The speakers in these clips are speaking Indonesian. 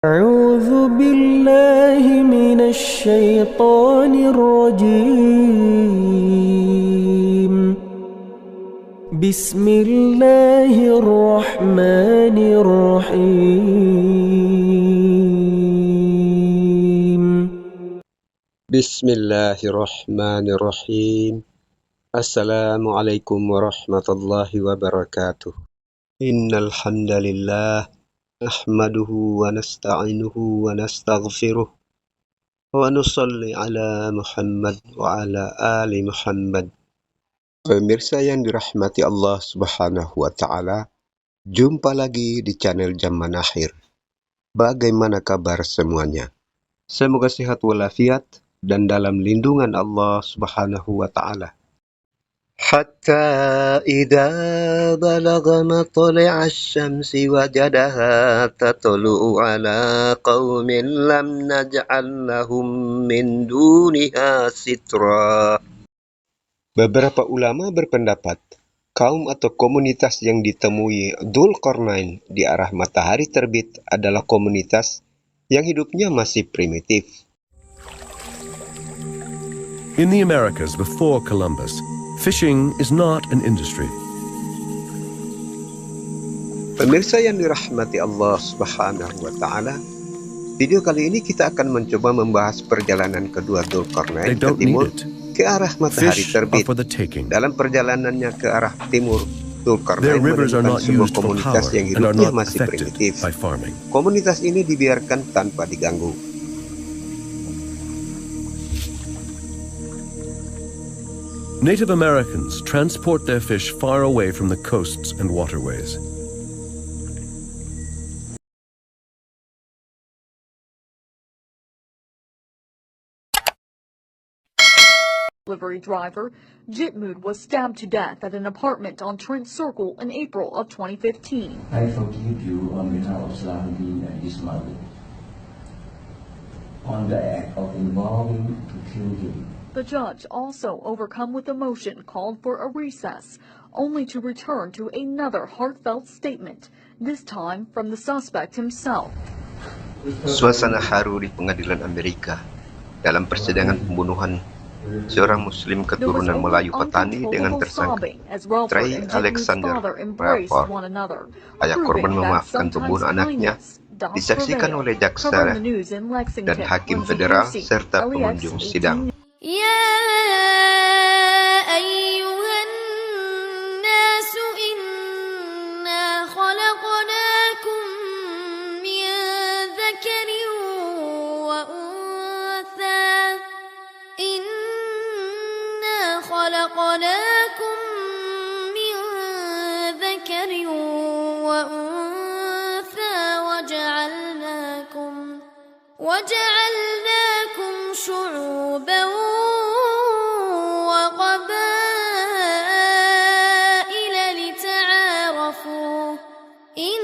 أعوذ بالله من الشيطان الرجيم بسم الله الرحمن الرحيم Bismillahirrahmanirrahim. Assalamualaikum warahmatullahi wabarakatuh. Innal hamdalillah nahmaduhu wa nasta'inuhu wa nastaghfiruh wa nusalli ala Muhammad wa ala ali Muhammad. Pemirsa yang dirahmati Allah Subhanahu wa taala, jumpa lagi di channel Zaman Akhir. Bagaimana kabar semuanya? Semoga sehat walafiat dan dalam lindungan Allah Subhanahu wa taala. Hatta idza balagha matla'a asy-syamsi wajadaha tatlu'u 'ala qaumin lam naj'al lahum min duniha sitra. Beberapa ulama berpendapat kaum atau komunitas yang ditemui Dzulqarnain di arah matahari terbit adalah komunitas yang hidupnya masih primitif. In the Americas before Columbus, fishing is not an industry. Pemirsa yang dirahmati Allah Subhanahu wa taala, video kali ini kita akan mencoba membahas perjalanan kedua Dzulqarnain ke timur ke arah matahari terbit. Dalam perjalanannya ke arah timur, Dzulqarnain menemukan sebuah komunitas yang hidupnya masih primitif. Komunitas ini dibiarkan tanpa diganggu. Native Americans transport their fish far away from the coasts and waterways. Delivery driver Jitmud was stabbed to death at an apartment on Trent Circle in April of 2015. I forgive you on behalf of Salahuddin and his mother on the act of involving to kill him. The judge, also overcome with emotion, called for a recess, only to return to another heartfelt statement, this time from the suspect himself. Suasana haru di pengadilan Amerika dalam persidangan pembunuhan seorang Muslim keturunan Melayu petani dengan tersangka Trey Alexander Bradford. Ayah korban memaafkan pembunuh anaknya disaksikan oleh jaksa dan hakim federal serta pengunjung sidang. يا أيها الناس إنا خلقناكم من ذكر وأنثى وجعلناكم شعوبا وقبائل لتعارفوا إن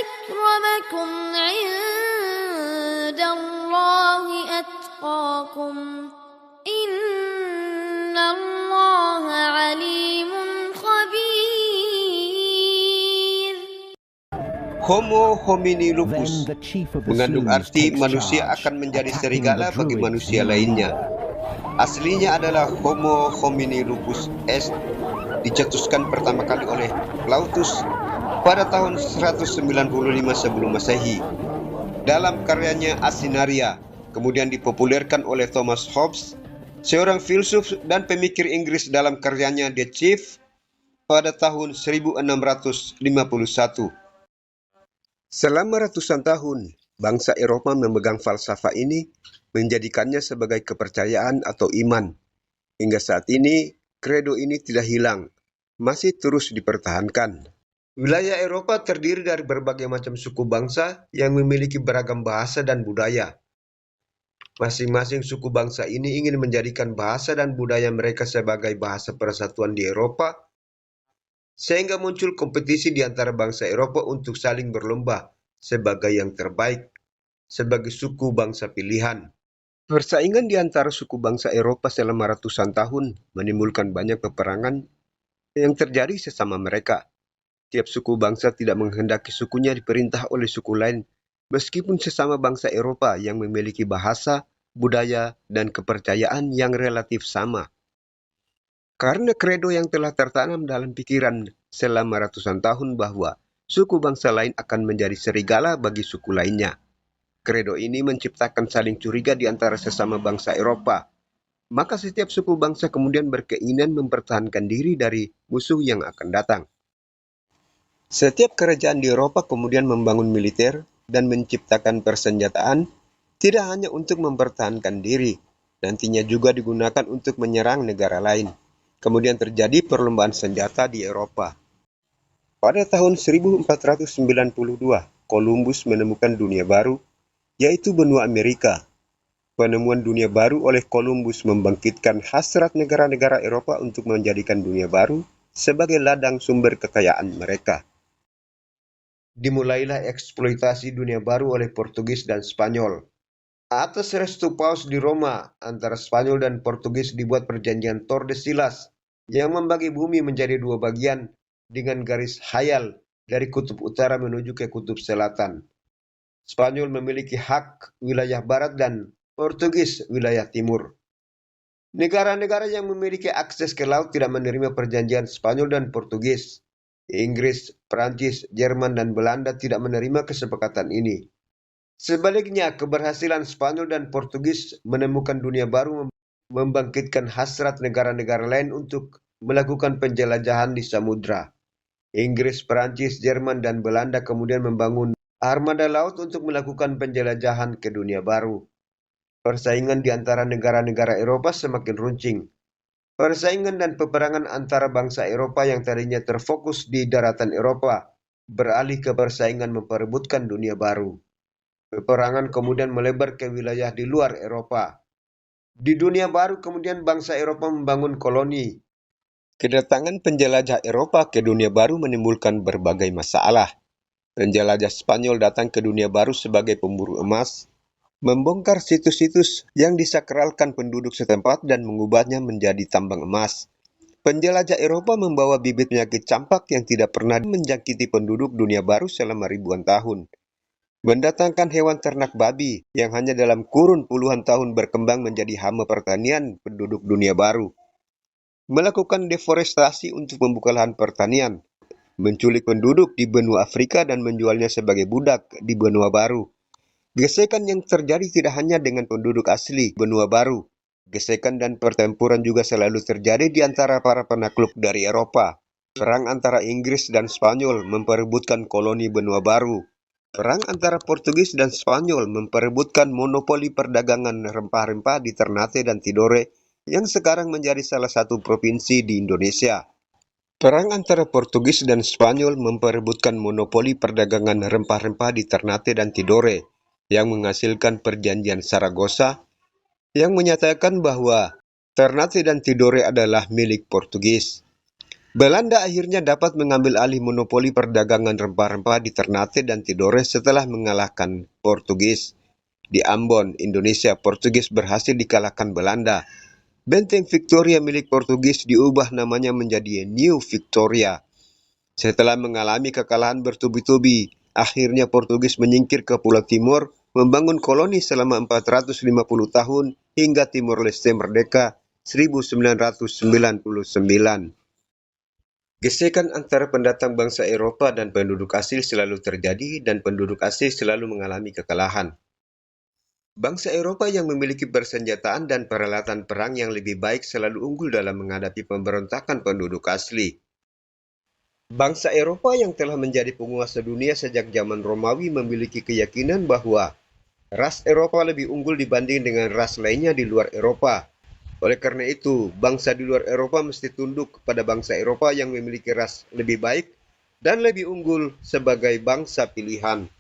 أكرمكم عند الله أتقاكم إن الله عليم خبير. Homo homini lupus mengandung arti manusia akan menjadi serigala bagi manusia lainnya. Aslinya adalah Homo homini lupus est, dicetuskan pertama kali oleh Plautus pada tahun 195 sebelum Masehi. Dalam karyanya Asinaria, kemudian dipopulerkan oleh Thomas Hobbes, seorang filsuf dan pemikir Inggris dalam karyanya The Chief pada tahun 1651. Selama ratusan tahun, bangsa Eropa memegang falsafah ini, menjadikannya sebagai kepercayaan atau iman. Hingga saat ini, kredo ini tidak hilang, masih terus dipertahankan. Wilayah Eropa terdiri dari berbagai macam suku bangsa yang memiliki beragam bahasa dan budaya. Masing-masing suku bangsa ini ingin menjadikan bahasa dan budaya mereka sebagai bahasa persatuan di Eropa, sehingga muncul kompetisi di antara bangsa Eropa untuk saling berlomba sebagai yang terbaik, sebagai suku bangsa pilihan. Persaingan di antara suku bangsa Eropa selama ratusan tahun menimbulkan banyak peperangan yang terjadi sesama mereka. Tiap suku bangsa tidak menghendaki sukunya diperintah oleh suku lain, meskipun sesama bangsa Eropa yang memiliki bahasa, budaya, dan kepercayaan yang relatif sama. Karena kredo yang telah tertanam dalam pikiran selama ratusan tahun bahwa suku bangsa lain akan menjadi serigala bagi suku lainnya. Kredo ini menciptakan saling curiga di antara sesama bangsa Eropa. Maka setiap suku bangsa kemudian berkeinginan mempertahankan diri dari musuh yang akan datang. Setiap kerajaan di Eropa kemudian membangun militer dan menciptakan persenjataan, tidak hanya untuk mempertahankan diri, nantinya juga digunakan untuk menyerang negara lain. Kemudian terjadi perlombaan senjata di Eropa. Pada tahun 1492, Columbus menemukan dunia baru, yaitu benua Amerika. Penemuan dunia baru oleh Columbus membangkitkan hasrat negara-negara Eropa untuk menjadikan dunia baru sebagai ladang sumber kekayaan mereka. Dimulailah eksploitasi dunia baru oleh Portugis dan Spanyol. Atas restu Paus di Roma, antara Spanyol dan Portugis dibuat perjanjian Tordesillas yang membagi bumi menjadi dua bagian dengan garis hayal dari kutub utara menuju ke kutub selatan. Spanyol memiliki hak wilayah barat dan Portugis wilayah timur. Negara-negara yang memiliki akses ke laut tidak menerima perjanjian Spanyol dan Portugis. Inggris, Prancis, Jerman, dan Belanda tidak menerima kesepakatan ini. Sebaliknya, keberhasilan Spanyol dan Portugis menemukan dunia baru membangkitkan hasrat negara-negara lain untuk melakukan penjelajahan di samudra. Inggris, Prancis, Jerman, dan Belanda kemudian membangun armada laut untuk melakukan penjelajahan ke dunia baru. Persaingan di antara negara-negara Eropa semakin runcing. Persaingan dan peperangan antara bangsa Eropa yang tadinya terfokus di daratan Eropa beralih ke persaingan memperebutkan dunia baru. Peperangan kemudian melebar ke wilayah di luar Eropa. Di dunia baru kemudian bangsa Eropa membangun koloni. Kedatangan penjelajah Eropa ke dunia baru menimbulkan berbagai masalah. Penjelajah Spanyol datang ke dunia baru sebagai pemburu emas, membongkar situs-situs yang disakralkan penduduk setempat dan mengubahnya menjadi tambang emas. Penjelajah Eropa membawa bibit penyakit campak yang tidak pernah menjangkiti penduduk dunia baru selama ribuan tahun. Mendatangkan hewan ternak babi yang hanya dalam kurun puluhan tahun berkembang menjadi hama pertanian penduduk dunia baru. Melakukan deforestasi untuk membuka lahan pertanian. Menculik penduduk di benua Afrika dan menjualnya sebagai budak di benua baru. Gesekan yang terjadi tidak hanya dengan penduduk asli benua baru. Gesekan dan pertempuran juga selalu terjadi di antara para penakluk dari Eropa. Perang antara Inggris dan Spanyol memperebutkan koloni benua baru. Perang antara Portugis dan Spanyol memperebutkan monopoli perdagangan rempah-rempah di Ternate dan Tidore yang sekarang menjadi salah satu provinsi di Indonesia. Perang antara Portugis dan Spanyol memperebutkan monopoli perdagangan rempah-rempah di Ternate dan Tidore yang menghasilkan perjanjian Saragossa yang menyatakan bahwa Ternate dan Tidore adalah milik Portugis. Belanda akhirnya dapat mengambil alih monopoli perdagangan rempah-rempah di Ternate dan Tidore setelah mengalahkan Portugis. Di Ambon, Indonesia, Portugis berhasil dikalahkan Belanda. Benteng Victoria milik Portugis diubah namanya menjadi New Victoria. Setelah mengalami kekalahan bertubi-tubi, akhirnya Portugis menyingkir ke Pulau Timor, membangun koloni selama 450 tahun hingga Timor Leste merdeka 1999. Gesekan antara pendatang bangsa Eropa dan penduduk asli selalu terjadi dan penduduk asli selalu mengalami kekalahan. Bangsa Eropa yang memiliki persenjataan dan peralatan perang yang lebih baik selalu unggul dalam menghadapi pemberontakan penduduk asli. Bangsa Eropa yang telah menjadi penguasa dunia sejak zaman Romawi memiliki keyakinan bahwa ras Eropa lebih unggul dibanding dengan ras lainnya di luar Eropa. Oleh karena itu, bangsa di luar Eropa mesti tunduk kepada bangsa Eropa yang memiliki ras lebih baik dan lebih unggul sebagai bangsa pilihan.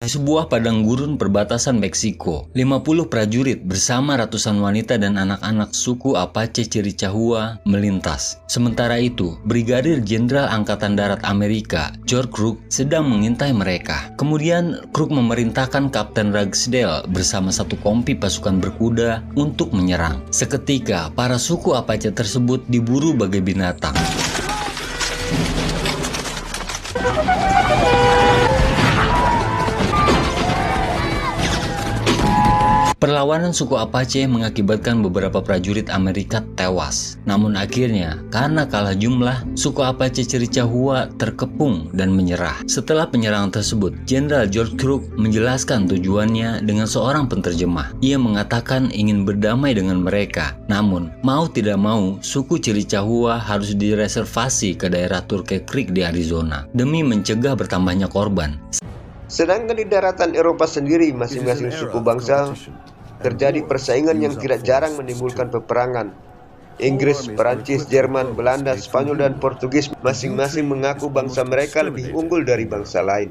Di sebuah padang gurun perbatasan Meksiko, 50 prajurit bersama ratusan wanita dan anak-anak suku Apache Chiricahua melintas. Sementara itu, Brigadir Jenderal Angkatan Darat Amerika, George Crook, sedang mengintai mereka. Kemudian, Crook memerintahkan Kapten Ragsdale bersama satu kompi pasukan berkuda untuk menyerang. Seketika, para suku Apache tersebut diburu bagai binatang. Perlawanan suku Apache mengakibatkan beberapa prajurit Amerika tewas. Namun akhirnya, karena kalah jumlah, suku Apache Chiricahua terkepung dan menyerah. Setelah penyerangan tersebut, Jenderal George Crook menjelaskan tujuannya dengan seorang penterjemah. Ia mengatakan ingin berdamai dengan mereka. Namun, mau tidak mau, suku Chiricahua harus direservasi ke daerah Turkey Creek di Arizona demi mencegah bertambahnya korban. Sedangkan di daratan Eropa sendiri, masing-masing suku bangsa terjadi persaingan yang tidak jarang menimbulkan peperangan. Inggris, Perancis, Jerman, Belanda, Spanyol, dan Portugis masing-masing mengaku bangsa mereka lebih unggul dari bangsa lain.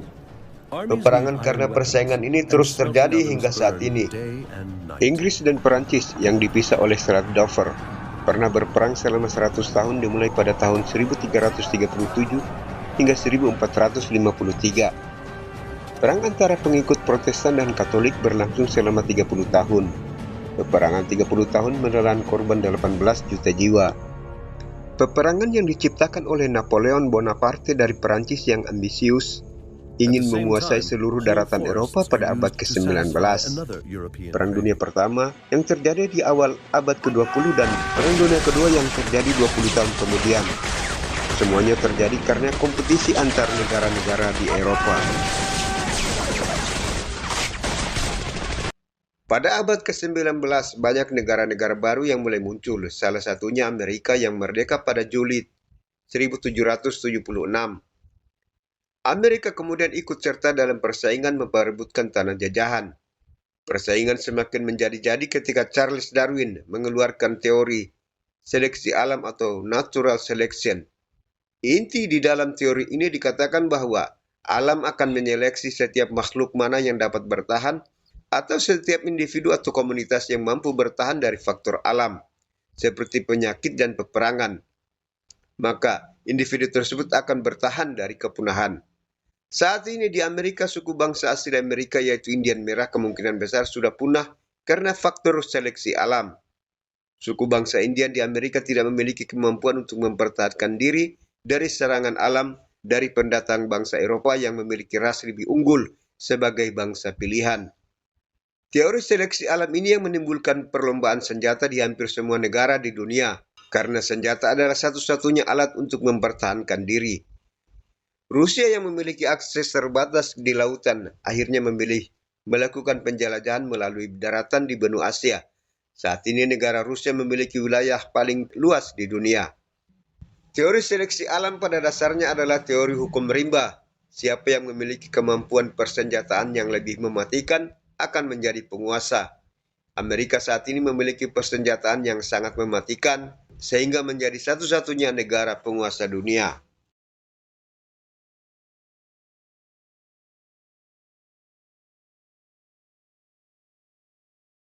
Peperangan karena persaingan ini terus terjadi hingga saat ini. Inggris dan Perancis yang dipisah oleh Selat Dover pernah berperang selama 100 tahun dimulai pada tahun 1337 hingga 1453. Perang antara pengikut Protestan dan Katolik berlangsung selama 30 tahun. Peperangan 30 tahun menelan korban 18 juta jiwa. Peperangan yang diciptakan oleh Napoleon Bonaparte dari Perancis yang ambisius ingin menguasai seluruh daratan Eropa pada abad ke-19. Perang Dunia Pertama yang terjadi di awal abad ke-20 dan Perang Dunia Kedua yang terjadi 20 tahun kemudian. Semuanya terjadi karena kompetisi antar negara-negara di Eropa. Pada abad ke-19, banyak negara-negara baru yang mulai muncul, salah satunya Amerika yang merdeka pada Juli 1776. Amerika kemudian ikut serta dalam persaingan memperebutkan tanah jajahan. Persaingan semakin menjadi-jadi ketika Charles Darwin mengeluarkan teori seleksi alam atau natural selection. Inti di dalam teori ini dikatakan bahwa alam akan menyeleksi setiap makhluk mana yang dapat bertahan atau setiap individu atau komunitas yang mampu bertahan dari faktor alam, seperti penyakit dan peperangan. Maka, individu tersebut akan bertahan dari kepunahan. Saat ini di Amerika, suku bangsa asli Amerika yaitu Indian merah kemungkinan besar sudah punah karena faktor seleksi alam. Suku bangsa Indian di Amerika tidak memiliki kemampuan untuk mempertahankan diri dari serangan alam dari pendatang bangsa Eropa yang memiliki ras lebih unggul sebagai bangsa pilihan. Teori seleksi alam ini yang menimbulkan perlombaan senjata di hampir semua negara di dunia, karena senjata adalah satu-satunya alat untuk mempertahankan diri. Rusia yang memiliki akses terbatas di lautan akhirnya memilih melakukan penjelajahan melalui daratan di benua Asia. Saat ini negara Rusia memiliki wilayah paling luas di dunia. Teori seleksi alam pada dasarnya adalah teori hukum rimba. Siapa yang memiliki kemampuan persenjataan yang lebih mematikan akan menjadi penguasa. Amerika saat ini memiliki persenjataan yang sangat mematikan, sehingga menjadi satu-satunya negara penguasa dunia.